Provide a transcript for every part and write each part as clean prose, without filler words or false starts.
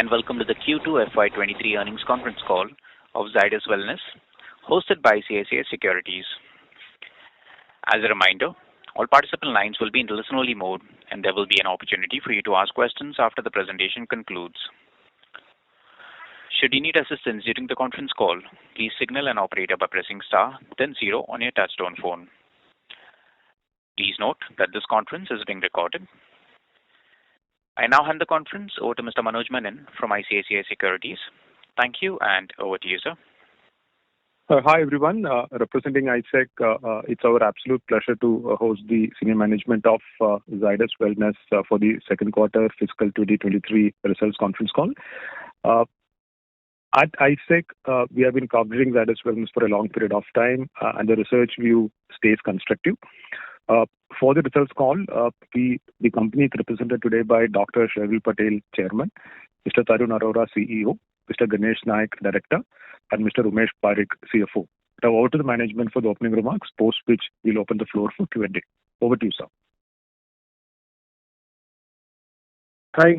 and welcome to the Q2FY23 earnings conference call of Zydus Wellness, hosted by ICICI Securities. As a reminder, all participant lines will be in listen-only mode, and there will be an opportunity for you to ask questions after the presentation concludes. Should you need assistance during the conference call, please signal an operator by pressing star, then 0 on your touchtone phone. Please note that this conference is being recorded. I now hand the conference over to Mr. Manoj Menon from ICICI Securities. Thank you, and over to you, sir. Hi, everyone. Representing ISEC, it's our absolute pleasure to host the senior management of Zydus Wellness for the second quarter fiscal 2023 results conference call. At ISEC, we have been covering Zydus Wellness for a long period of time, and the research view stays constructive. For the results call, the company is represented today by Dr. Sharvil Patel, Chairman, Mr. Tarun Arora, CEO, Mr. Ganesh Naik, Director, and Mr. Umesh Parikh, CFO. Now over to the management for the opening remarks, post which we'll open the floor for Q&A. Over to you, sir. Hi,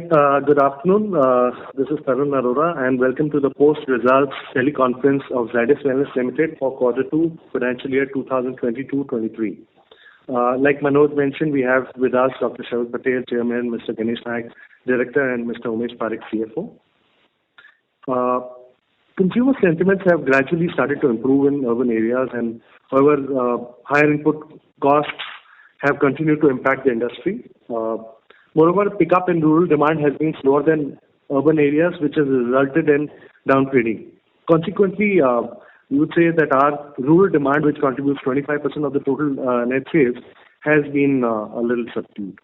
good afternoon. This is Tarun Arora, and welcome to the post-results teleconference of Zydus Wellness Limited for Quarter 2, Financial Year 2022-23. Like Manoj mentioned, we have with us Dr. Sharvil Patel, Chairman, Mr. Ganesh Naik, Director, and Mr. Umesh Parikh, CFO. Consumer sentiments have gradually started to improve in urban areas, and however, higher input costs have continued to impact the industry. Moreover, pickup in rural demand has been slower than urban areas, which has resulted in downtrading. Consequently, we would say that our rural demand, which contributes 25% of the total net sales, has been a little subdued.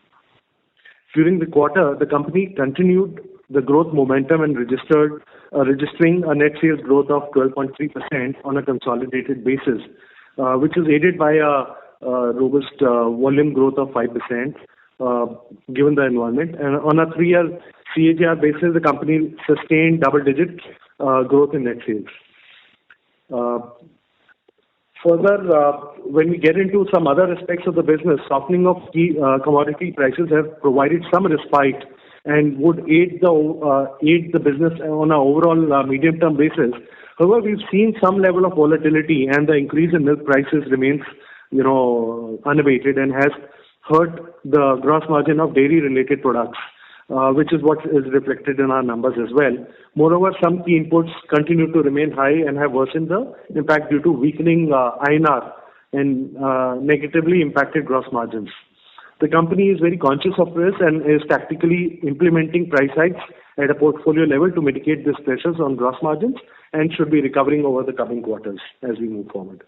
During the quarter, the company continued the growth momentum and registering a net sales growth of 12.3% on a consolidated basis, which is aided by a robust volume growth of 5%, given the environment. And on a 3-year CAGR basis, the company sustained double-digit growth in net sales. Further, when we get into some other aspects of the business, softening of key commodity prices have provided some respite and would aid the business on an overall medium-term basis. However, we've seen some level of volatility, and the increase in milk prices remains, unabated and has hurt the gross margin of dairy-related products, which is what is reflected in our numbers as well. Moreover, some key inputs continue to remain high and have worsened the impact due to weakening INR and negatively impacted gross margins. The company is very conscious of this and is tactically implementing price hikes at a portfolio level to mitigate these pressures on gross margins and should be recovering over the coming quarters as we move forward.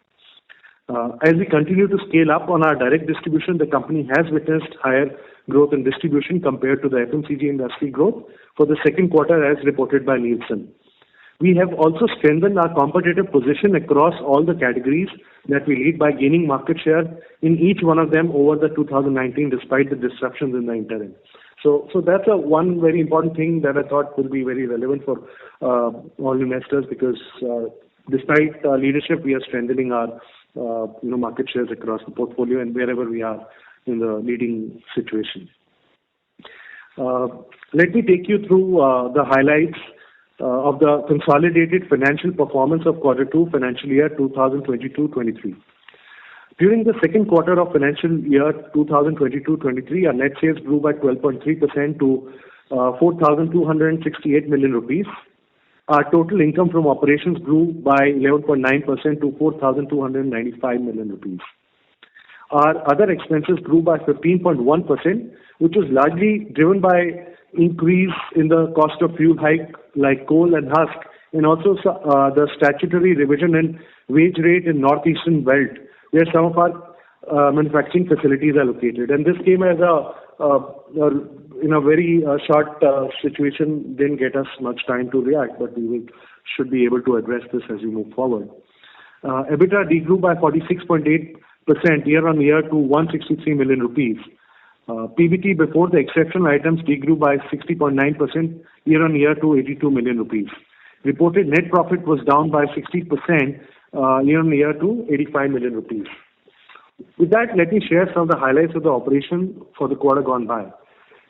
As we continue to scale up on our direct distribution, the company has witnessed higher growth in distribution compared to the FMCG industry growth for the second quarter as reported by Nielsen. We have also strengthened our competitive position across all the categories that we lead by gaining market share in each one of them over the 2019 despite the disruptions in the interim. So that's one very important thing that I thought will be very relevant for all investors because despite leadership, we are strengthening our market shares across the portfolio and wherever we are in the leading situation. Let me take you through the highlights of the consolidated financial performance of Quarter 2, Financial Year 2022-23. During the second quarter of Financial Year 2022-23, our net sales grew by 12.3% to 4,268 million rupees. Our total income from operations grew by 11.9% to 4,295 million rupees. Our other expenses grew by 15.1%, which was largely driven by increase in the cost of fuel hike like coal and husk, and also the statutory revision in wage rate in northeastern belt, where some of our manufacturing facilities are located. And this came as in a very short situation, didn't get us much time to react, but we should be able to address this as we move forward. EBITDA degrew by 46.8% year-on-year to 163 million rupees. PBT before the exceptional items degrew by 60.9% year-on-year to 82 million rupees. Reported net profit was down by 60% year-on-year to 85 million rupees. With that, let me share some of the highlights of the operation for the quarter gone by.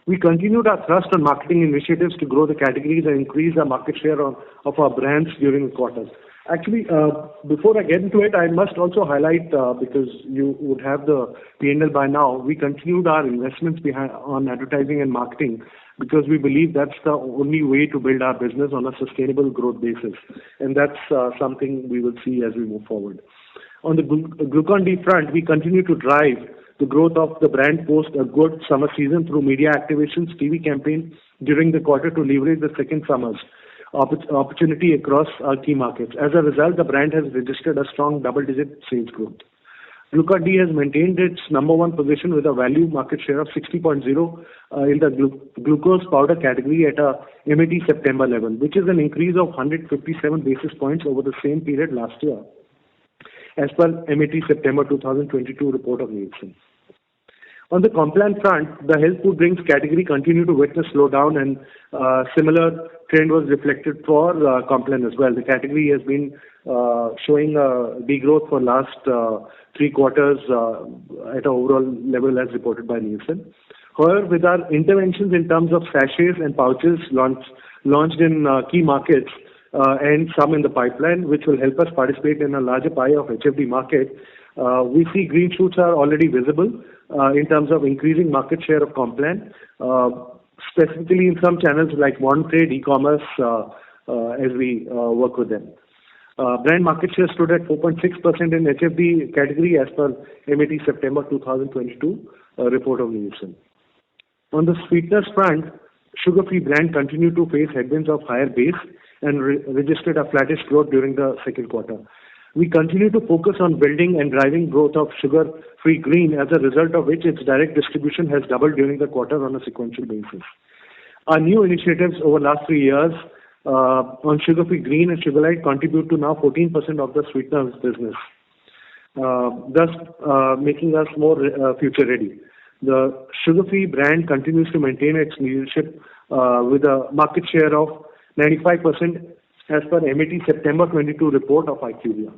We continued our thrust on marketing initiatives to grow the categories and increase our market share of our brands during the quarter. Actually, before I get into it, I must also highlight, because you would have the P&L by now, we continued our investments on advertising and marketing because we believe that's the only way to build our business on a sustainable growth basis. And that's something we will see as we move forward. On the Glucon-D front, we continue to drive the growth of the brand post a good summer season through media activations, TV campaign during the quarter to leverage the second summer's opportunity across our key markets. As a result, the brand has registered a strong double-digit sales growth. Glucon-D has maintained its number one position with a value market share of 60.0 in the glucose powder category at a MAT September level, which is an increase of 157 basis points over the same period last year, as per MAT September 2022 report of Nielsen. On the Complan front, the health food drinks category continued to witness slowdown, and similar trend was reflected for Complan as well. The category has been showing degrowth for last 3 quarters at an overall level as reported by Nielsen. However, with our interventions in terms of sachets and pouches launched in key markets and some in the pipeline, which will help us participate in a larger pie of HFD market, we see green shoots are already visible in terms of increasing market share of Complan, specifically in some channels like modern trade, e-commerce, as we work with them. Brand market share stood at 4.6% in HFD category as per MAT September 2022 report of Nielsen. On the sweeteners front, sugar-free brand continued to face headwinds of higher base and registered a flattish growth during the second quarter. We continue to focus on building and driving growth of sugar-free green, as a result of which its direct distribution has doubled during the quarter on a sequential basis. Our new initiatives over the last 3 years on sugar-free green and Sugarlite contribute to now 14% of the sweeteners business, thus making us more future ready. The sugar-free brand continues to maintain its leadership with a market share of 95% as per MAT September 22 report of IQVIA.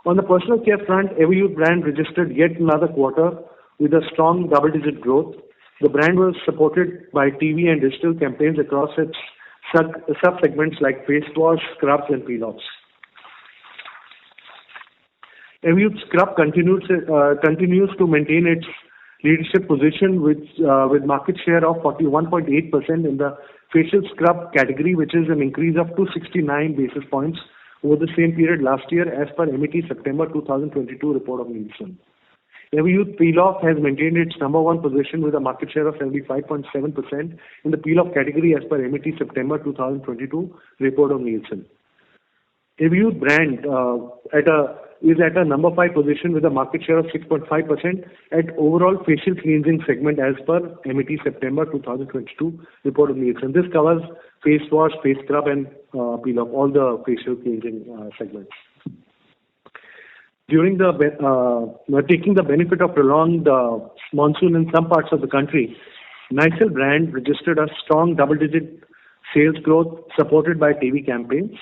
On the personal care front, Everyuth brand registered yet another quarter with a strong double-digit growth. The brand was supported by TV and digital campaigns across its sub-segments like face wash, scrubs, and peel-offs. Everyuth Scrub continues to maintain its leadership position with market share of 41.8% in the facial scrub category, which is an increase of 269 basis points over the same period last year as per MAT September 2022 report of Nielsen. Everyuth Peel-Off has maintained its number one position with a market share of 75.7% in the peel-off category as per MAT September 2022 report of Nielsen. Everyuth brand is at a number 5 position with a market share of 6.5% at overall facial cleansing segment as per MAT September 2022 report of Nielsen. This covers face wash, face scrub, and peel-off, all the facial cleansing segments. During taking the benefit of prolonged monsoon in some parts of the country, Nycil brand registered a strong double-digit sales growth supported by TV campaigns.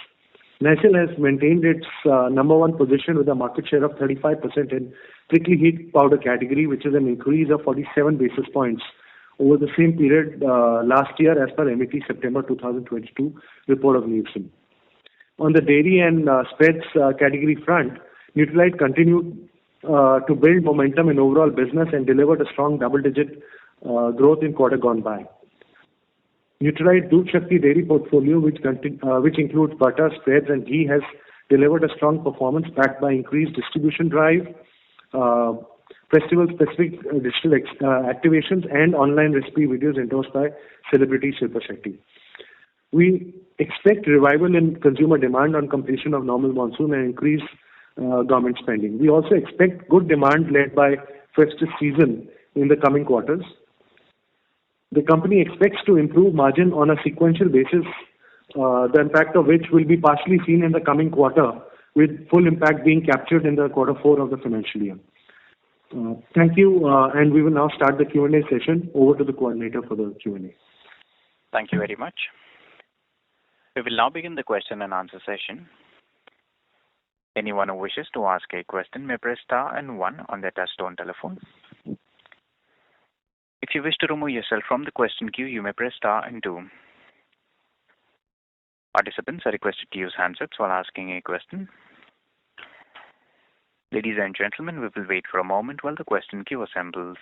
Nycil has maintained its number one position with a market share of 35% in prickly heat powder category, which is an increase of 47 basis points over the same period last year as per MAT September 2022 report of Nielsen. On the dairy and spreads category front, Nutralite continued to build momentum in overall business and delivered a strong double-digit growth in quarter gone by. Nutralite Doodh Shakti dairy portfolio, which includes butter, spreads, and ghee, has delivered a strong performance backed by increased distribution drive, festival-specific digital activations, and online recipe videos endorsed by celebrity Shilpa Shetty. We expect revival in consumer demand on completion of normal monsoon and increased government spending. We also expect good demand led by festive season in the coming quarters. The company expects to improve margin on a sequential basis, the impact of which will be partially seen in the coming quarter, with full impact being captured in the quarter 4 of the financial year. Thank you, and we will now start the Q&A session. Over to the coordinator for the Q&A. Thank you very much. We will now begin the question and answer session. Anyone who wishes to ask a question may press star and 1 on their touchtone telephone. If you wish to remove yourself from the question queue, you may press star and 2. Participants are requested to use handsets while asking a question. Ladies and gentlemen, we will wait for a moment while the question queue assembles.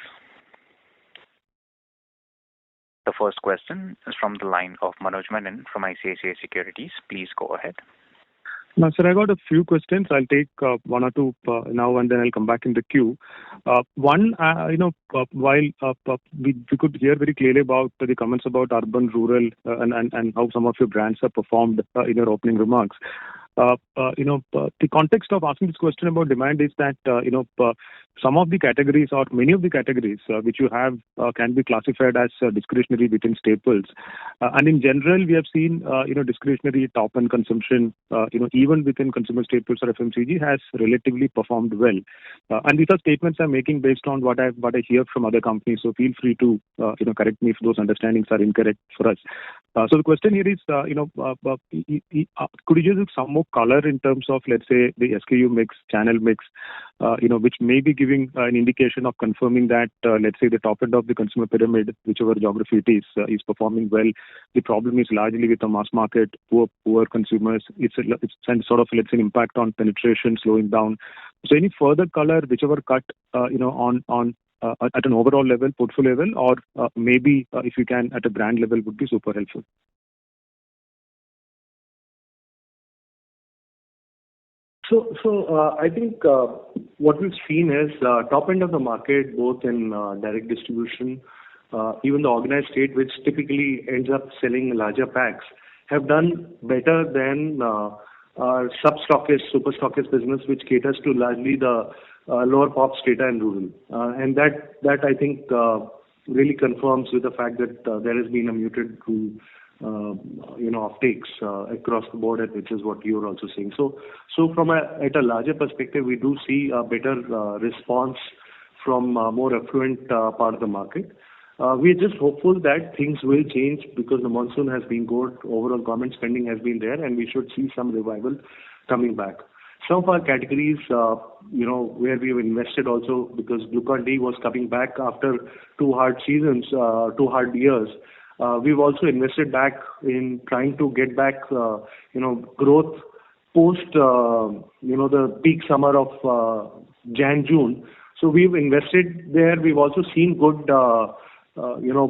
The first question is from the line of Manoj Menon from ICICI Securities. Please go ahead. Now, sir, I got a few questions. I'll take one or two now, and then I'll come back in the queue. One, while we could hear very clearly about the comments about urban, rural, and how some of your brands have performed in your opening remarks. The context of asking this question about demand is that, some of the categories or many of the categories which you have can be classified as discretionary within staples. And in general, we have seen, discretionary top-end consumption, even within consumer staples or FMCG has relatively performed well. And these are statements I'm making based on what I hear from other companies. So feel free to, correct me if those understandings are incorrect for us. So the question here is, could you give some more color in terms of, let's say, the SKU mix, channel mix, which may be giving an indication of confirming that, let's say, the top end of the consumer pyramid, whichever geography it is performing well. The problem is largely with the mass market, poor consumers. It's sort of, let's say, an impact on penetration slowing down. So any further color, whichever cut, on at an overall level, portfolio level, or maybe if you can at a brand level, would be super helpful. So I think what we've seen is top end of the market, both in direct distribution, even the organized trade, which typically ends up selling larger packs, have done better than our sub-stockist, super stockist business, which caters to largely the lower pop strata and rural. And that I think really confirms with the fact that there has been a muted offtakes across the board, which is what you're also saying. So from at a larger perspective, we do see a better response from more affluent part of the market. We're just hopeful that things will change because the monsoon has been good, overall government spending has been there, and we should see some revival coming back. Some of our categories, where we've invested also because Glucon-D was coming back after 2 hard seasons, 2 hard years. We've also invested back in trying to get back, growth post, the peak summer of June. So we've invested there. We've also seen good,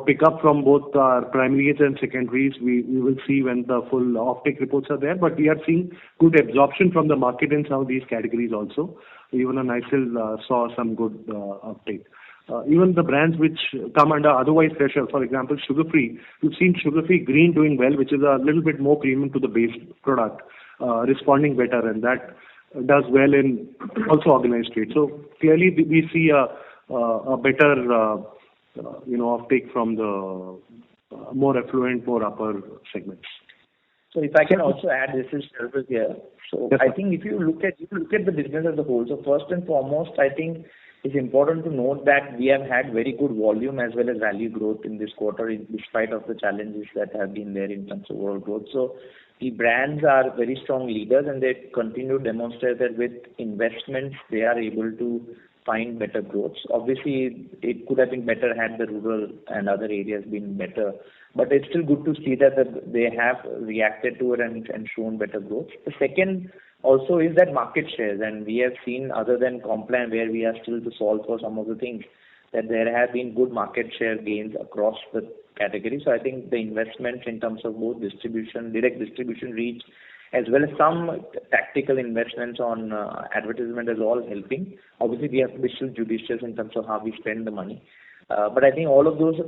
pick up from both our primaries and secondaries. We will see when the full offtake reports are there. But we are seeing good absorption from the market in some of these categories also. Even on ICIL saw some good uptake. Even the brands which come under otherwise pressure, for example, sugar-free, we've seen sugar-free green doing well, which is a little bit more premium to the base product, responding better, and that does well in also organized trade. So clearly we see a better, offtake from the more affluent, more upper segments. So if I can also add, this is Sharvil here. So I think if you look at the business as a whole, so first and foremost, I think it's important to note that we have had very good volume as well as value growth in this quarter, in despite of the challenges that have been there in terms of overall growth. So the brands are very strong leaders, and they continue to demonstrate that with investments they are able to find better growth. Obviously, it could have been better had the rural and other areas been better, but it's still good to see that they have reacted to it and shown better growth. The second also is that market shares, and we have seen, other than Complan, where we are still to solve for some of the things, that there have been good market share gains across the category. So I think the investments in terms of both distribution, direct distribution reach, as well as some tactical investments on advertisement is all helping. Obviously, we have to be still judicious in terms of how we spend the money. But I think all of those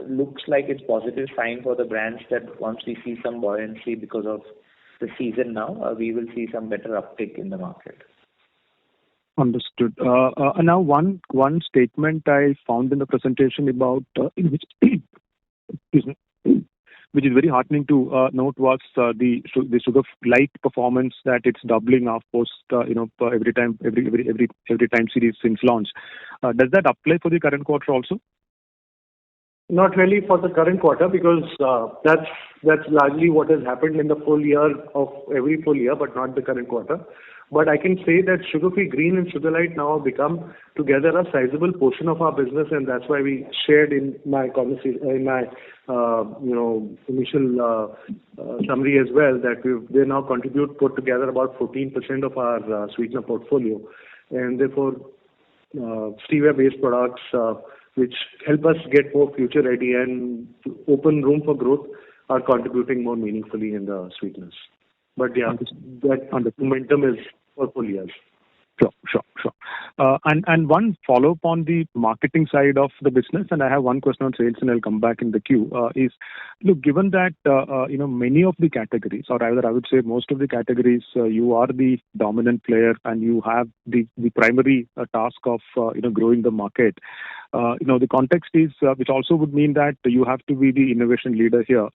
looks like it's positive sign for the brands that once we see some buoyancy because of the season now, we will see some better uptick in the market. Understood. Now one statement I found in the presentation about in which which is very heartening to note was the sugar light performance, that it's doubling of post every time series since launch. Does that apply for the current quarter also? Not really for the current quarter, because that's largely what has happened in the full year of every full year, but not the current quarter. But I can say that Sugar-Free Green and Sugarlite now have become together a sizable portion of our business, and that's why we shared in my conversation, in my initial summary as well, that they now contribute put together about 14% of our sweetener portfolio, and therefore stevia-based products which help us get more future ready and open room for growth are contributing more meaningfully in the sweeteners. But yeah, that momentum is for full years. Sure. And one follow-up on the marketing side of the business, and I have one question on sales, and I'll come back in the queue. Is look, given that many of the categories, or rather I would say most of the categories, you are the dominant player, and you have the primary task of growing the market. The context is, which also would mean that you have to be the innovation leader here.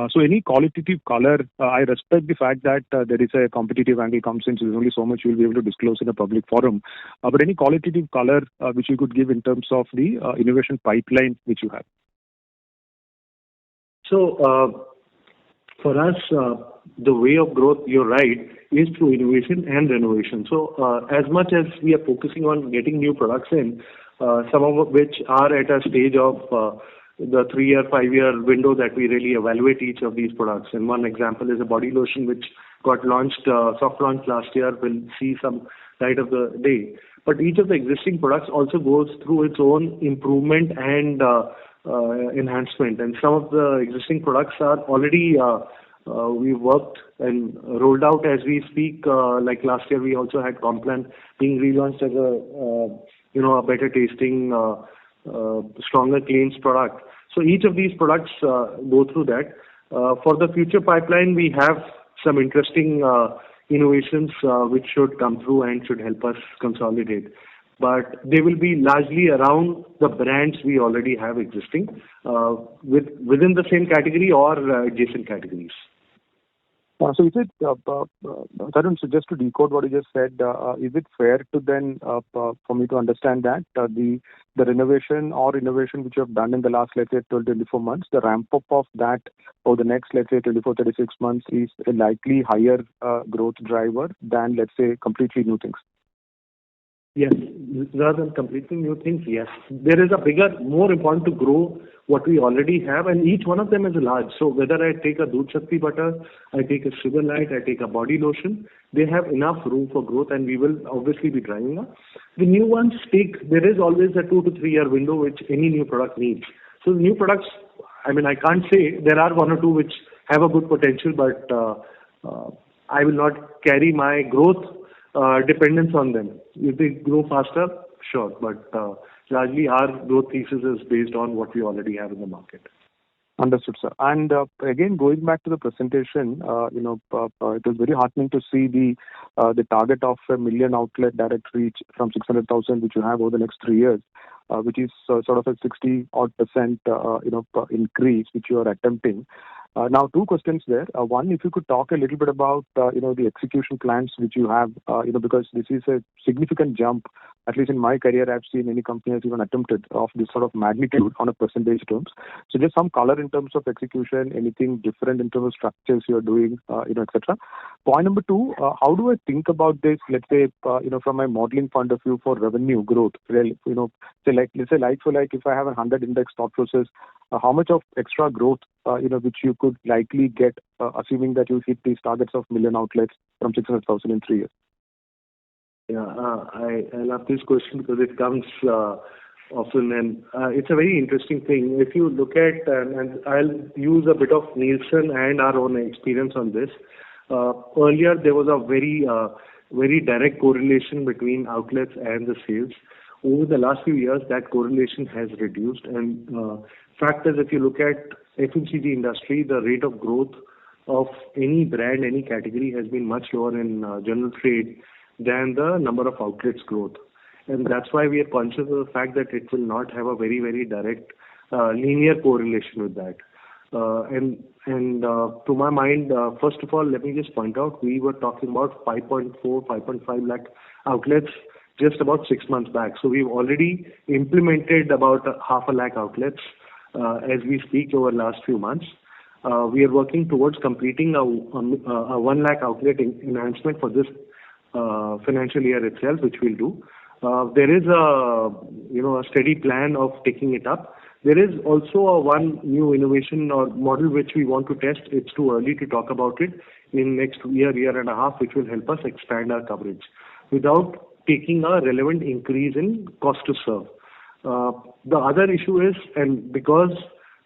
So any qualitative color, I respect the fact that there is a competitive angle comes in, so there's only so much you'll be able to disclose in a public forum. But any qualitative color which you could give in terms of the innovation pipeline which you have? So for us, the way of growth, you're right, is through innovation and renovation. So as much as we are focusing on getting new products in, some of which are at a stage of the 3-year, 5-year window that we really evaluate each of these products. And one example is a body lotion which got launched, soft launch last year, will see some light of the day. But each of the existing products also goes through its own improvement and enhancement. And some of the existing products are already we've worked and rolled out as we speak. Like last year, we also had Complan being relaunched as a better tasting, stronger claims product. So each of these products go through that. For the future pipeline, we have some interesting innovations which should come through and should help us consolidate. But they will be largely around the brands we already have existing within the same category or adjacent categories. So is it, Tarun, so just to decode what you just said, is it fair to then, for me to understand that the renovation or innovation which you have done in the last, let's say, 12-24 months, the ramp-up of that over the next, let's say, 24-36 months is a likely higher growth driver than, let's say, completely new things? Yes, rather than completely new things, yes. There is a bigger, more important to grow what we already have, and each one of them is large. So whether I take a Doodh Shakti butter, I take a Sugarlite, I take a body lotion, they have enough room for growth, and we will obviously be driving up. The new ones there is always a 2 to 3 year window which any new product needs. So the new products, I can't say there are 1 or 2 which have a good potential, but I will not carry my growth dependence on them. If they grow faster, sure, but largely our growth thesis is based on what we already have in the market. Understood, sir. And again, going back to the presentation, it was very heartening to see the target of 1 million outlet direct reach from 600,000, which you have over the next 3 years, which is sort of a 60-odd% increase which you are attempting. Now, 2 questions there. One, if you could talk a little bit about the execution plans which you have, because this is a significant jump. At least in my career, I've seen any company has even attempted of this sort of magnitude on a percentage terms. So just some color in terms of execution, anything different in terms of structures you are doing, etc. Point number 2, how do I think about this? Let's say, from my modeling point of view for revenue growth. Let's say like for like, if I have a 100 index thought process, how much of extra growth, which you could likely get, assuming that you hit these targets of million outlets from 600,000 in 3 years? Yeah, I love this question because it comes often, and it's a very interesting thing. If you look at, and I'll use a bit of Nielsen and our own experience on this. Earlier, there was a very direct correlation between outlets and the sales. Over the last few years, that correlation has reduced, and fact is, if you look at FMCG industry, the rate of growth of any brand, any category has been much lower in general trade than the number of outlets growth. And that's why we are conscious of the fact that it will not have a very, very direct linear correlation with that. And to my mind, first of all, let me just point out, we were talking about 5.4, 5.5 lakh outlets just about 6 months back. So we've already implemented about 500,000 outlets as we speak over the last few months. We are working towards completing a 1 lakh outlet enhancement for this financial year itself, which we'll do. There is a steady plan of taking it up. There is also one new innovation or model which we want to test. It's too early to talk about it in next year and a half, which will help us expand our coverage without taking a relevant increase in cost to serve. The other issue is, and because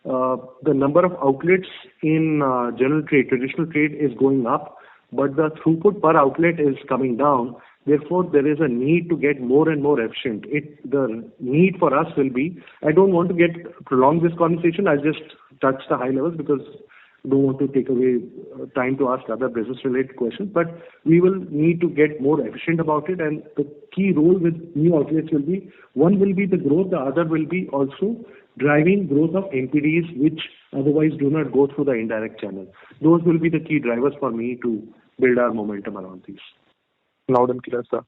the number of outlets in general trade, traditional trade is going up, but the throughput per outlet is coming down. Therefore, there is a need to get more and more efficient. The need for us will be, I don't want to prolong this conversation. I'll just touch the high levels because I don't want to take away time to ask other business-related questions. But we will need to get more efficient about it. And the key role with new outlets will be, one will be the growth, the other will be also driving growth of NPDs, which otherwise do not go through the indirect channel. Those will be the key drivers for me to build our momentum around these. Loud and clear, sir.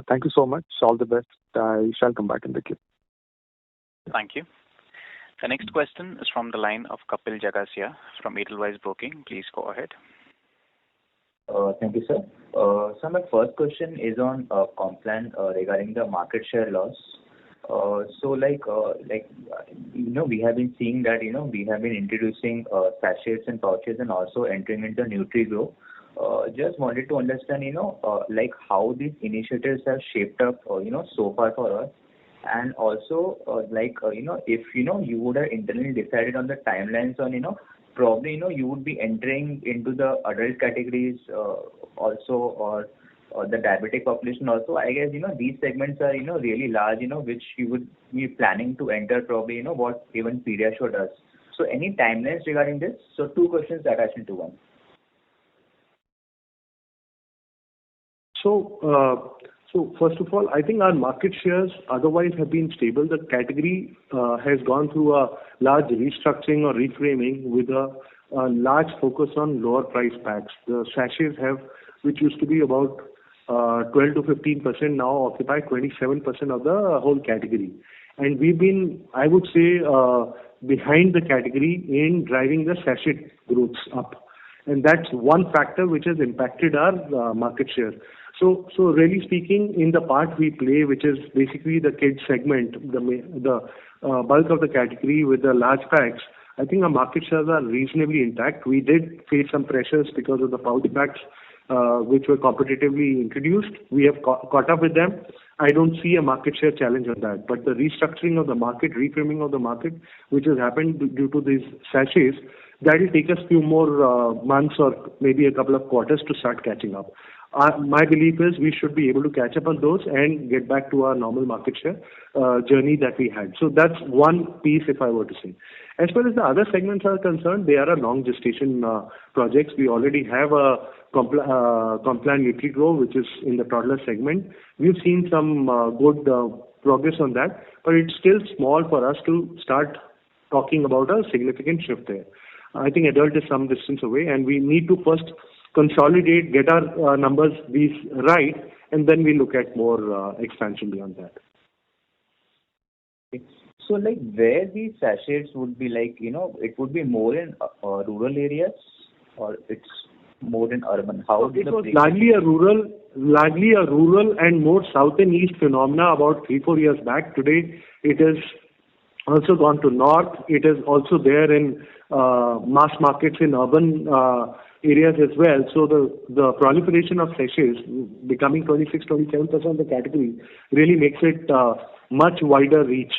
Thank you so much. All the best. I shall come back in the queue. Thank you. The next question is from the line of Kapil Jagasia from Edelweiss Broking. Please go ahead. Thank you, sir. So my first question is on Complan regarding the market share loss. So we have been seeing that we have been introducing sachets and pouches and also entering into NutriGrow. Just wanted to understand how these initiatives have shaped up so far for us, and also if you would have internally decided on the timelines on probably you would be entering into the adult categories also, or the diabetic population also. I guess these segments are really large, which you would be planning to enter probably what even Pediasure does. So any timelines regarding this? So two questions attached into one. So first of all, I think our market shares otherwise have been stable. The category has gone through a large restructuring or reframing with a large focus on lower price packs. The sachets which used to be about 12 to 15%, now occupy 27% of the whole category. And we've been, I would say, behind the category in driving the sachet growths up. And that's one factor which has impacted our market share. So really speaking, in the part we play, which is basically the kids segment, the bulk of the category with the large packs, I think our market shares are reasonably intact. We did face some pressures because of the pouch packs, which were competitively introduced. We have caught up with them. I don't see a market share challenge on that. But the restructuring of the market, reframing of the market, which has happened due to these sachets, that will take us few more months or maybe a couple of quarters to start catching up. My belief is we should be able to catch up on those and get back to our normal market share journey that we had. So that's one piece, if I were to say. As far as the other segments are concerned, they are a long gestation projects. We already have a Complan NutriGrow, which is in the toddler segment. We've seen some good progress on that, but it's still small for us to start talking about a significant shift there. I think adult is some distance away, and we need to first consolidate, get our numbers these right, and then we look at more expansion beyond that. So where these sachets would be it would be more in rural areas, or it's more in urban? How it was largely a rural and more south and east phenomena about 3-4 years back. Today it has also gone to north. It is also there in mass markets in urban areas as well. So the proliferation of sachets becoming 26-27% of the category really makes it much wider reach.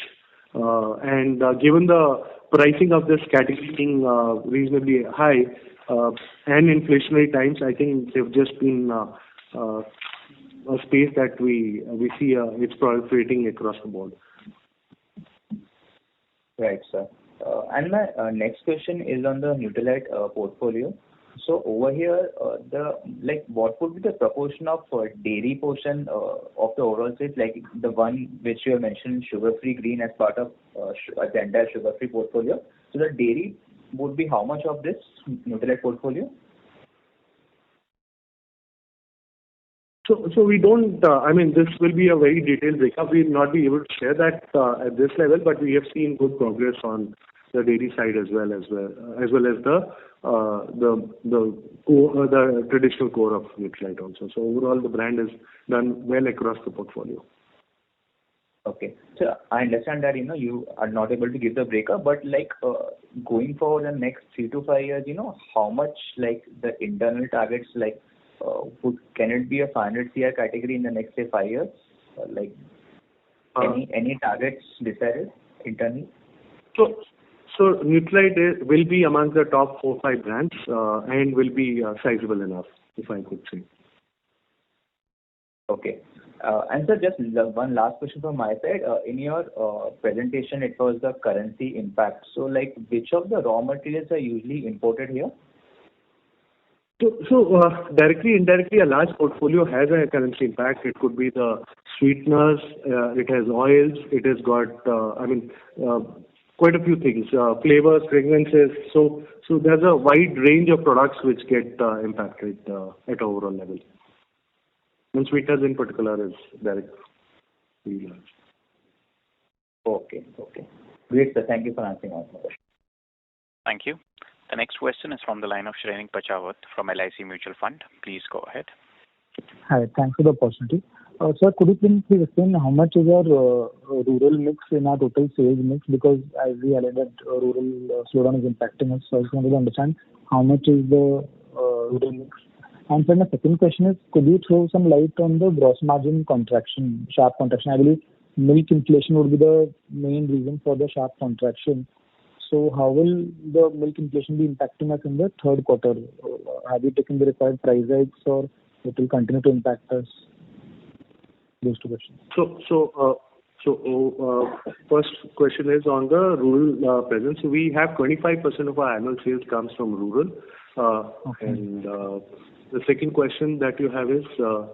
And given the pricing of this category being reasonably high and inflationary times, I think they've just been a space that we see it's proliferating across the board. Right, sir. And my next question is on the Nutralite portfolio. So over here, what would be the proportion of dairy portion of the overall sales, like the one which you have mentioned, sugar-free green, as part of the entire sugar-free portfolio? So the dairy would be how much of this Nutralite portfolio? So we don't, this will be a very detailed breakup. We will not be able to share that at this level, but we have seen good progress on the dairy side as well as the traditional core of Nutralite also. So overall, the brand is done well across the portfolio. Okay. So I understand that, you are not able to give the breakup, but going forward in the next 3 to 5 years, how much the internal targets, can it be a 500 CR category in the next, say, 5 years? Any targets decided internally? So Nutralite will be among the top 4-5 brands and will be sizable enough, if I could say. Okay. And sir, just one last question from my side. In your presentation, it was the currency impact. So, which of the raw materials are usually imported here? So directly, indirectly, a large portfolio has a currency impact. It could be the sweeteners, it has oils, it has got, quite a few things, flavors, fragrances. So there's a wide range of products which get impacted at overall level. And sweeteners in particular is direct. Okay. Great, sir. Thank you for answering all my questions. Thank you. The next question is from the line of Shrenik Pachawat from LIC Mutual Fund. Please go ahead. Hi, thanks for the opportunity. Sir, could you please explain how much is our rural mix in our total sales mix? Because as we highlighted, rural slowdown is impacting us. So I just wanted to understand how much is the rural mix. And sir, my second question is, could you throw some light on the gross margin contraction, sharp contraction? I believe milk inflation would be the main reason for the sharp contraction. So how will the milk inflation be impacting us in the third quarter? Have you taken the required price hikes, or it will continue to impact us? Those two questions. First question is on the rural presence. So we have 25% of our annual sales comes from rural. Okay. And the second question that you have is the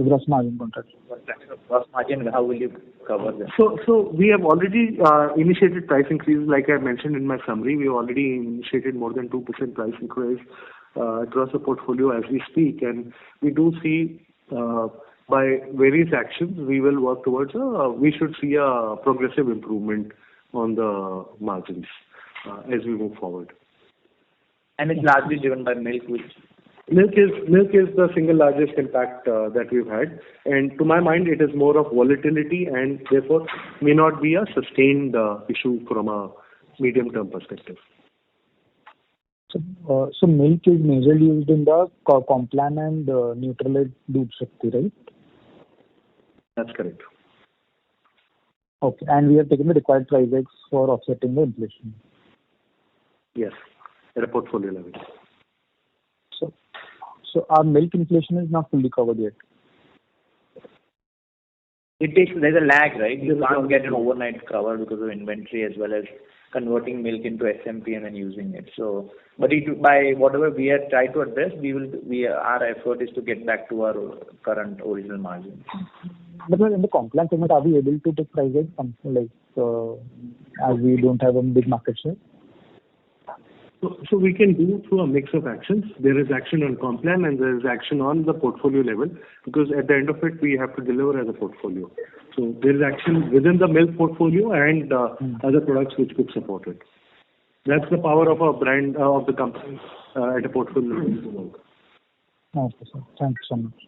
gross margin contraction. Gross margin, how will you cover that? So we have already initiated price increases. Like I mentioned in my summary, we have already initiated more than 2% price increase across the portfolio as we speak, and we do see by various actions we will work towards we should see a progressive improvement on the margins as we move forward. And it's largely driven by milk, which Milk is the single largest impact that we've had, and to my mind, it is more of volatility and therefore may not be a sustained issue from a medium-term perspective. So milk is majorly used in the Complan and Nutralite Doodh Shakti, right? That's correct. Okay, and we have taken the required price hikes for offsetting the inflation. Yes, at a portfolio level. So our milk inflation is not fully covered yet. there's a lag, right? You can't get an overnight cover because of inventory as well as converting milk into SMP and then using it. So, but by whatever we have tried to address, our effort is to get back to our current original margin. But in the Complan segment, are we able to take price hikes, as we don't have a big market share? So we can do through a mix of actions. There is action on Complan and there is action on the portfolio level, because at the end of it, we have to deliver as a portfolio. So there is action within the milk portfolio and other products which could support it. That's the power of a brand of the company at a portfolio level. Okay, sir. Thank you so much.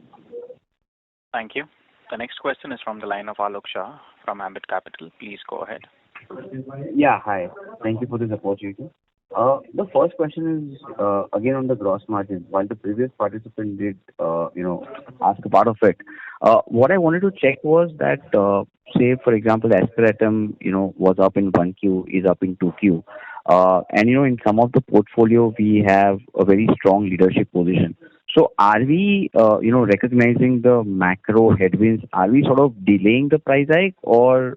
Thank you. The next question is from the line of Alok Shah from Ambit Capital. Please go ahead. Yeah, hi. Thank you for this opportunity. The first question is again on the gross margin. While the previous participant did, ask a part of it, what I wanted to check was that, say for example, asparatum, was up in 1Q, is up in 2Q, and in some of the portfolio we have a very strong leadership position. So are we, recognizing the macro headwinds? Are we sort of delaying the price hike, or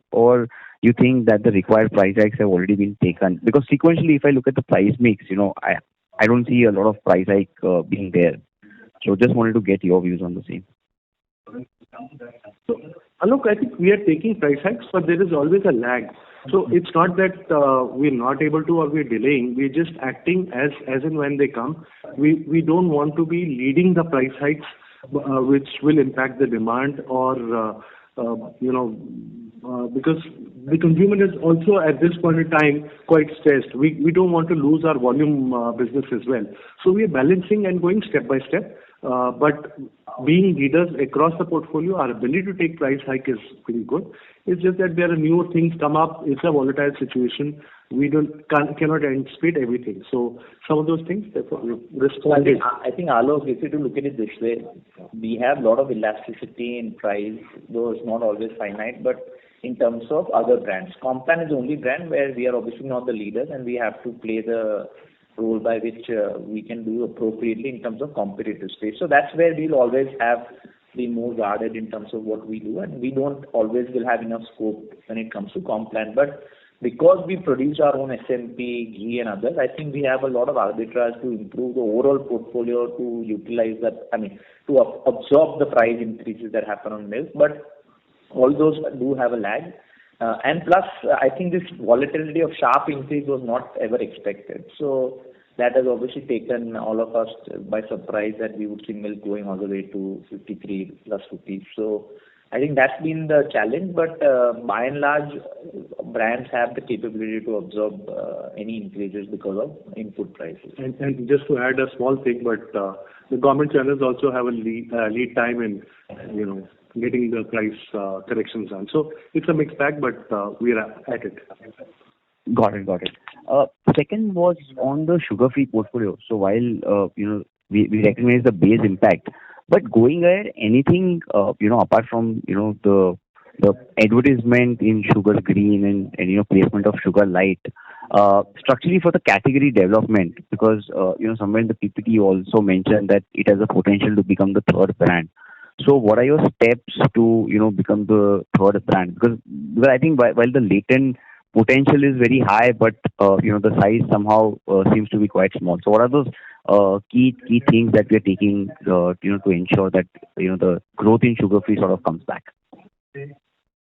you think that the required price hikes have already been taken? Because sequentially, if I look at the price mix, I don't see a lot of price hike being there. So just wanted to get your views on the same. So, Alok, I think we are taking price hikes, but there is always a lag. So it's not that we're not able to or we're delaying. We're just acting as and when they come. We don't want to be leading the price hikes, which will impact the demand or because the consumer is also at this point in time quite stressed. We don't want to lose our volume business as well. So we are balancing and going step by step. But being leaders across the portfolio, our ability to take price hike is pretty good. It's just that there are newer things come up. It's a volatile situation. We cannot anticipate everything. So some of those things, therefore, we responded. I think Alok, if you to look at it this way, we have a lot of elasticity in price, though it's not always finite. But in terms of other brands, Complan is the only brand where we are obviously not the leaders, and we have to play the role by which we can do appropriately in terms of competitive space. So that's where we'll always have be more guarded in terms of what we do, and we don't always will have enough scope when it comes to Complan. But because we produce our own SMP, ghee and others, I think we have a lot of arbitrage to improve the overall portfolio, to utilize that, to absorb the price increases that happen on milk. But all those do have a lag. And plus, I think this volatility of sharp increase was not ever expected. So that has obviously taken all of us by surprise, that we would see milk going all the way to 53 plus rupees. So I think that's been the challenge, but by and large, brands have the capability to absorb any increases because of input prices. And just to add a small thing, but the government channels also have a lead time in, getting the price corrections done. So it's a mixed bag, but we are at it. Got it. Second was on the sugar-free portfolio. So while we recognize the base impact, but going ahead, anything apart from the advertisement in sugar green and placement of sugar light, structurally for the category development, because somewhere in the PPT you also mentioned that it has a potential to become the third brand. So what are your steps to become the third brand? Because I think while the latent potential is very high, but the size somehow seems to be quite small. So what are those key things that we are taking to ensure that the growth in sugar free sort of comes back?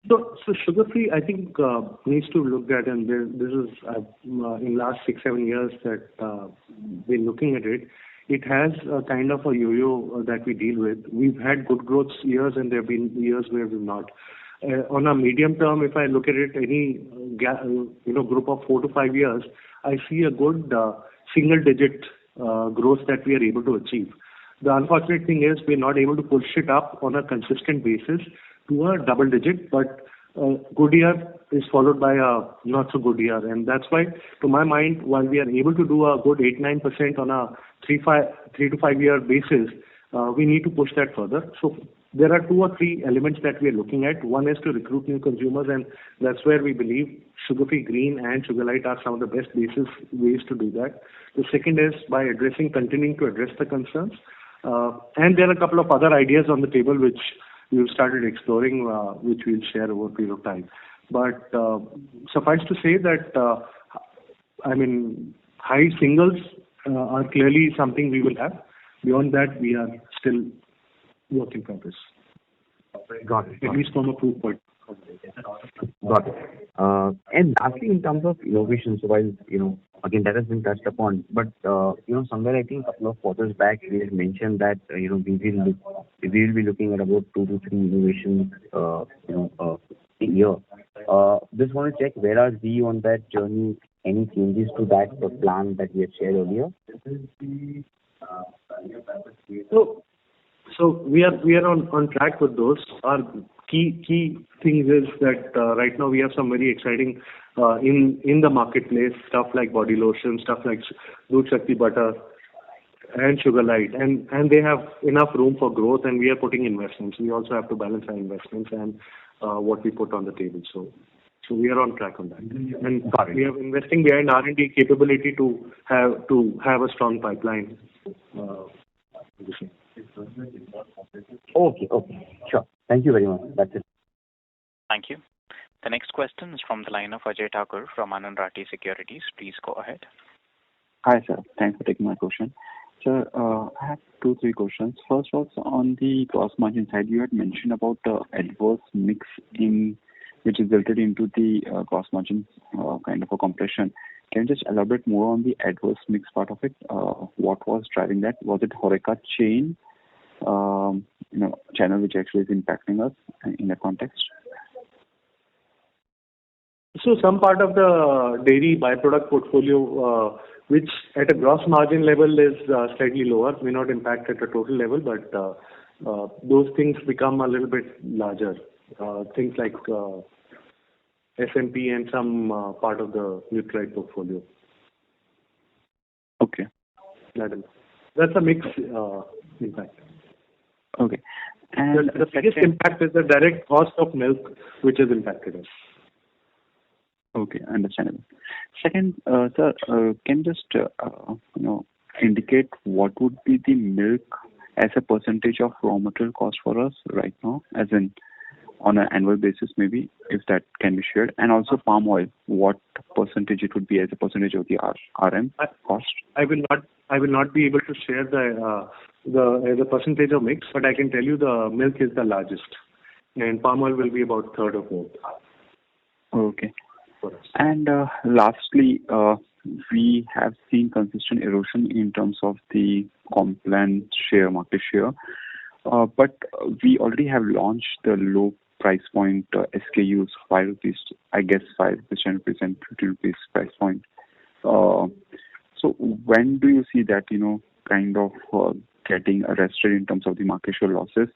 So sugar free, I think needs to look at, and this is in last 6-7 years that we're looking at it. It has a kind of a yo-yo that we deal with. We've had good growth years, and there have been years where we've not. On a medium term, if I look at it, any group of 4 to 5 years, I see a good single-digit growth that we are able to achieve. The unfortunate thing is we're not able to push it up on a consistent basis to a double-digit, but good year is followed by a not so good year, and that's why, to my mind, while we are able to do a good 8-9% on a 3 to 5 year basis, we need to push that further. So there are 2 or 3 elements that we are looking at. One is to recruit new consumers, and that's where we believe sugar-free green and sugar light are some of the best ways to do that. The second is by continuing to address the concerns. And there are a couple of other ideas on the table which we've started exploring, which we'll share over a period of time. But suffice to say that, high singles are clearly something we will have. Beyond that, we are still work in progress. Got it. At least from a proof point. Got it. And lastly, in terms of innovation, so while, again, that has been touched upon, but, somewhere I think a couple of quarters back, we had mentioned that, we will be looking at about 2 to 3 innovations, a year. Just want to check, where are we on that journey? Any changes to that plan that we had shared earlier? So we are on track with those. Our key things is that right now we have some very exciting in the marketplace, stuff like body lotion, stuff like Doodh Shakti butter and sugar light, and they have enough room for growth, and we are putting investments. We also have to balance our investments and what we put on the table. So we are on track on that, and we are investing behind R&D capability to have a strong pipeline. Okay, sure. Thank you very much. That's it. Thank you. The next question is from the line of Ajay Thakur from Anand Rathi Securities. Please go ahead. Hi, sir. Thanks for taking my question. Sir, I have 2-3 questions. First was on the gross margin side. You had mentioned about the adverse mix which resulted into the gross margin kind of a compression. Can you just elaborate more on the adverse mix part of it? What was driving that? Was it HoReCa chain, channel which actually is impacting us in that context? So some part of the dairy byproduct portfolio, which at a gross margin level is slightly lower, may not impact at a total level, but those things become a little bit larger. Things like SMP and some part of the Nutrite portfolio. Okay. That's a mixed impact. Okay. And the biggest impact is the direct cost of milk, which has impacted us. Okay, understandable. Second, sir, can you just indicate what would be the milk as a percentage of raw material cost for us right now, as in on an annual basis, maybe, if that can be shared, and also palm oil, what percentage it would be as a percentage of the RM cost? I will not be able to share the percentage of mix, but I can tell you the milk is the largest, and palm oil will be about third or fourth. Okay. And lastly, we have seen consistent erosion in terms of the Complan market share, but we already have launched the low price point SKUs, 5 rupees, I guess 5 rupees, 10 rupees, and 50 rupees price point. So when do you see that, kind of getting arrested in terms of the market share losses?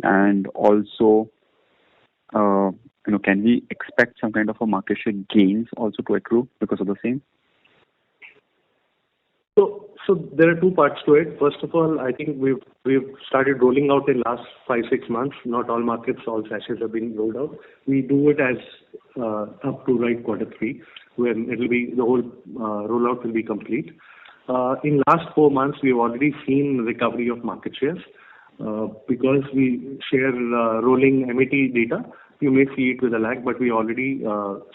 And also, can we expect some kind of a market share gains also to accrue because of the same? So there are two parts to it. First of all, I think we've started rolling out in last 5-6 months. Not all markets, all sachets have been rolled out. We do it as up to Q3, when it'll be the whole rollout will be complete. In last 4 months, we've already seen recovery of market shares because we share rolling MET data. You may see it with a lag, but we're already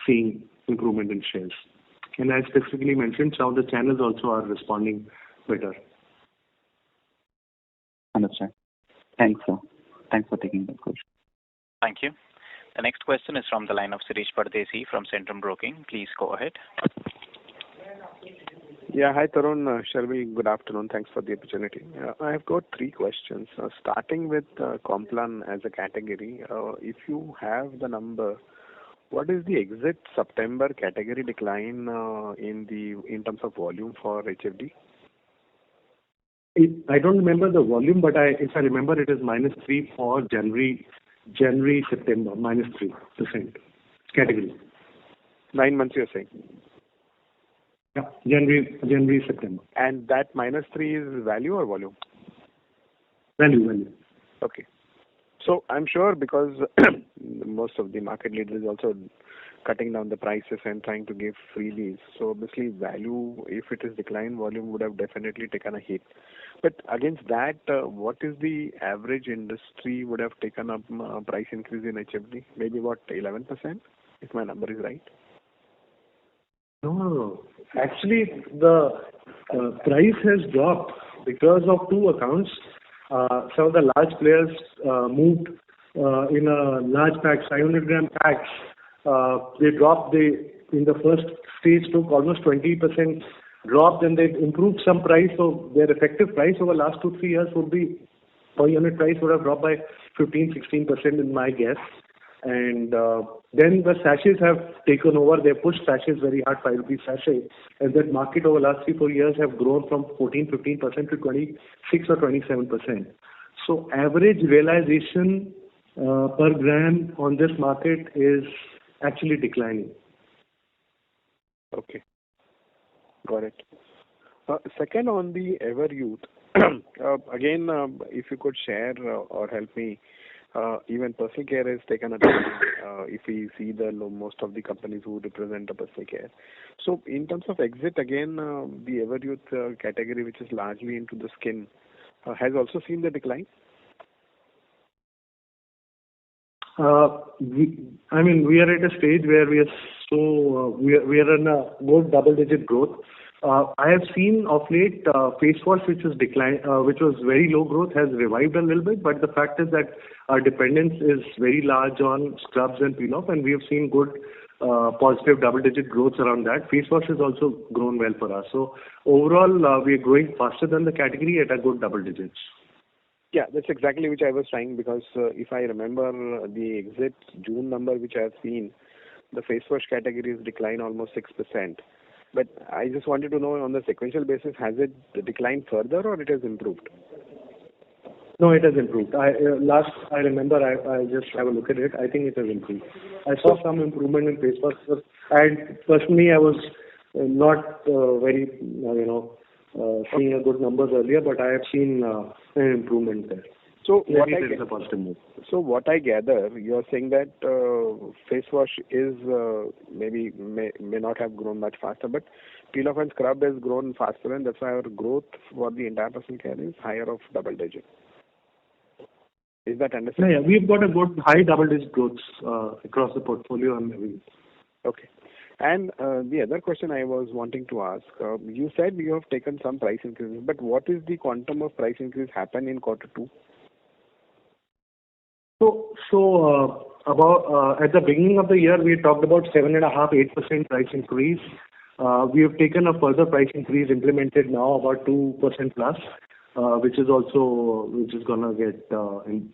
seeing improvement in shares. And I specifically mentioned some of the channels also are responding better. Understand. Thanks, sir. Thanks for taking the question. Thank you. The next question is from the line of Shirish Pardesi from Centrum Broking. Please go ahead. Yeah, hi Tarun, Sharvi, good afternoon. Thanks for the opportunity. I have got 3 questions. Starting with Complan as a category, if you have the number, what is the exit September category decline in terms of volume for HFD? I don't remember the volume, but if I remember, it is -3 for January, September, -3% category. 9 months, you're saying? Yeah, January, September. And that -3 is value or volume? Value. Okay. So I'm sure because most of the market leaders also cutting down the prices and trying to give freebies. So obviously value, if it is declined, volume would have definitely taken a hit. But against that, what is the average industry would have taken up price increase in HFD? Maybe about 11%, if my number is right. No. Actually, the price has dropped because of 2 accounts. Some of the large players moved in a large pack, 500-gram packs. They dropped. In the first stage took almost 20% drop. Then they improved some price. So their effective price over the last 2-3 years would be, per unit price would have dropped by 15-16% in my guess. And then the sachets have taken over. They pushed sachets very hard, 5 rupees sachet. And that market over the last 3-4 years have grown from 14-15% to 26 or 27%. So average realization per gram on this market is actually declining. Okay. Got it. Second, on the Everyuth, again, if you could share or help me, even personal care has taken a turn if we see most of the companies who represent the personal care. So in terms of exit, again, the Everyuth category, which is largely into the skin, has also seen the decline? We are at a stage where we are in a good double-digit growth. I have seen of late face wash, which was very low growth, has revived a little bit. But the fact is that our dependence is very large on scrubs and peel-off, and we have seen good positive double-digit growth around that. Face wash has also grown well for us. So overall, we are growing faster than the category at a good double digits. Yeah, that's exactly which I was trying, because if I remember the exit June number which I have seen, the face wash category has declined almost 6%. But I just wanted to know on the sequential basis, has it declined further or it has improved? No, it has improved. I remember, I just have a look at it. I think it has improved. I saw some improvement in face wash. And personally, I was not very, seeing a good numbers earlier, but I have seen an improvement there. So maybe there is a positive move. So what I gather, you're saying that face wash is may not have grown much faster, but peel off and scrub has grown faster, and that's why our growth for the entire personal care is higher of double digit. Is that understandable? Yeah, we've got a good high double-digit growth across the portfolio and everything. Okay. And the other question I was wanting to ask, you said you have taken some price increases, but what is the quantum of price increase happen in Q2? So about at the beginning of the year, we talked about 7.5-8% price increase. We have taken a further price increase implemented now, about 2% plus, which is gonna get,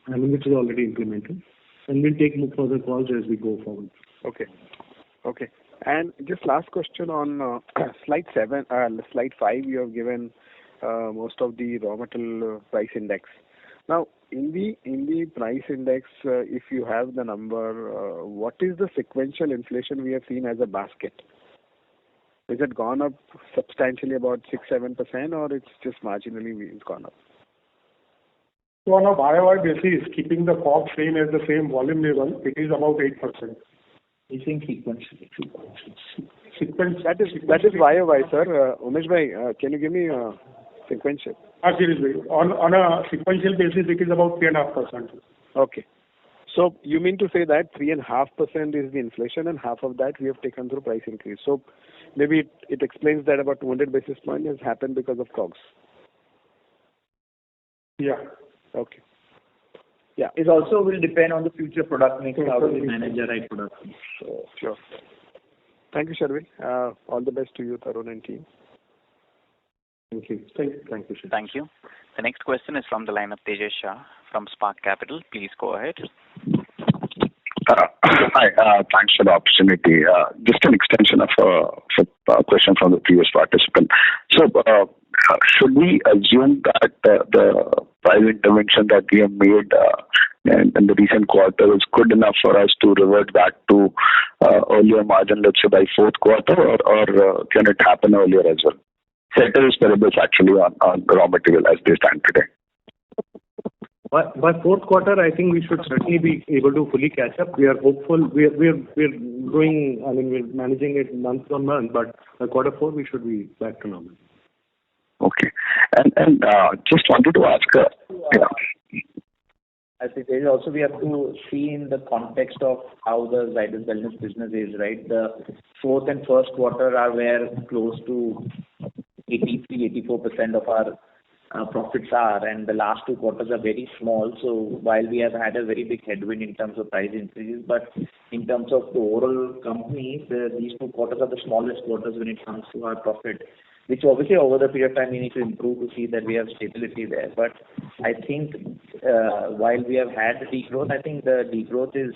which is already implemented, and we'll take further calls as we go forward. Okay. And just last question on slide 5, you have given most of the raw material price index. Now, in the price index, if you have the number, what is the sequential inflation we have seen as a basket? Is it gone up substantially, about 6-7%, or it's just marginally gone up? So on a YOY basis, keeping the COGS same as the same volume level, it is about 8%. You think sequentially? That is YOY, sir. Umesh bhai, can you give me sequential? Seriously, on a sequential basis, it is about 3.5%. Okay. So you mean to say that 3.5% is the inflation, and half of that we have taken through price increase. So maybe it explains that about 200 basis points has happened because of COGS. Yeah. Okay. Yeah, it also will depend on the future product mix, how do we manage the right product mix. So, sure. Thank you, Sharvil. All the best to you, Tarun and team. Thank you. Thank you, sir. Thank you. The next question is from the line of Tejas Shah from Spark Capital. Please go ahead. Hi, thanks for the opportunity. Just an extension of a question from the previous participant. So, should we assume that the price intervention that we have made in the recent quarter is good enough for us to revert back to earlier margin, let's say by fourth quarter, or can it happen earlier as well? Ceteris paribus actually on raw material as they stand today. By fourth quarter, I think we should certainly be able to fully catch up. We are hopeful. We're doing. We're managing it month on month, but by quarter four we should be back to normal. Okay, and just wanted to ask. I think there is also we have to see in the context of how the Zydus Wellness business is, right? The fourth and first quarter are where close to 83-84% of our profits are, and the last 2 quarters are very small. So while we have had a very big headwind in terms of price increases, but in terms of the overall company, these 2 quarters are the smallest quarters when it comes to our profit, which obviously over the period of time we need to improve to see that we have stability there. But I think while we have had the degrowth, I think the degrowth is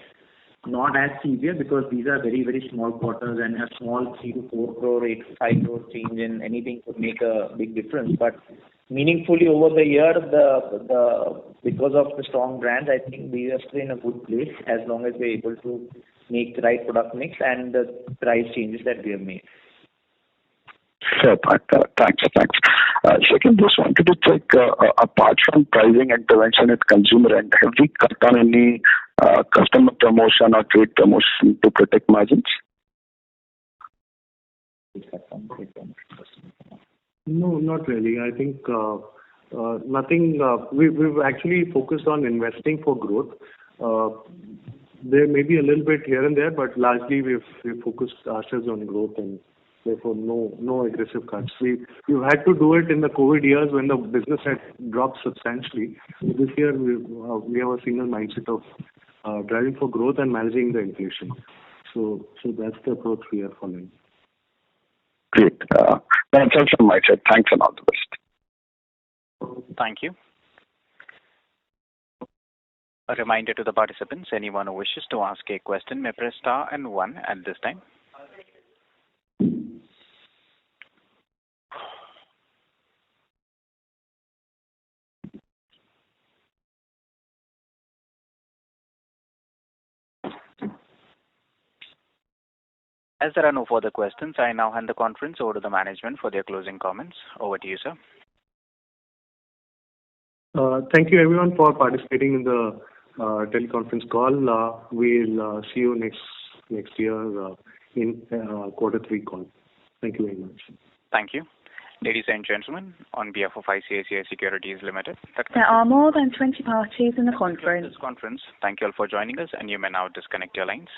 not as severe because these are very, very small quarters, and a small 3 to 4 crore, 8 to 5 crore change in anything could make a big difference. But meaningfully over the year, because of the strong brands, I think we are still in a good place as long as we're able to make the right product mix and the price changes that we have made. Sure, thanks. Second, just wanted to check, apart from pricing intervention at consumer end, have we cut down any customer promotion or trade promotion to protect margins? No, not really. I think nothing. We've actually focused on investing for growth. There may be a little bit here and there, but largely we've focused ourselves on growth, and therefore no aggressive cuts. We've had to do it in the COVID years when the business had dropped substantially. This year we have a single mindset of driving for growth and managing the inflation. So that's the approach we are following. Great. That's all from my side. Thanks and all the best. Thank you. A reminder to the participants, anyone who wishes to ask a question may press star and one at this time. As there are no further questions, I now hand the conference over to the management for their closing comments. Over to you, sir. Thank you everyone for participating in the teleconference call. We'll see you next year in Q3 call. Thank you very much. Thank you. Ladies and gentlemen, on behalf of ICICI Securities Limited, there are more than 20 parties in the conference. Thank you all for joining us, and you may now disconnect your lines.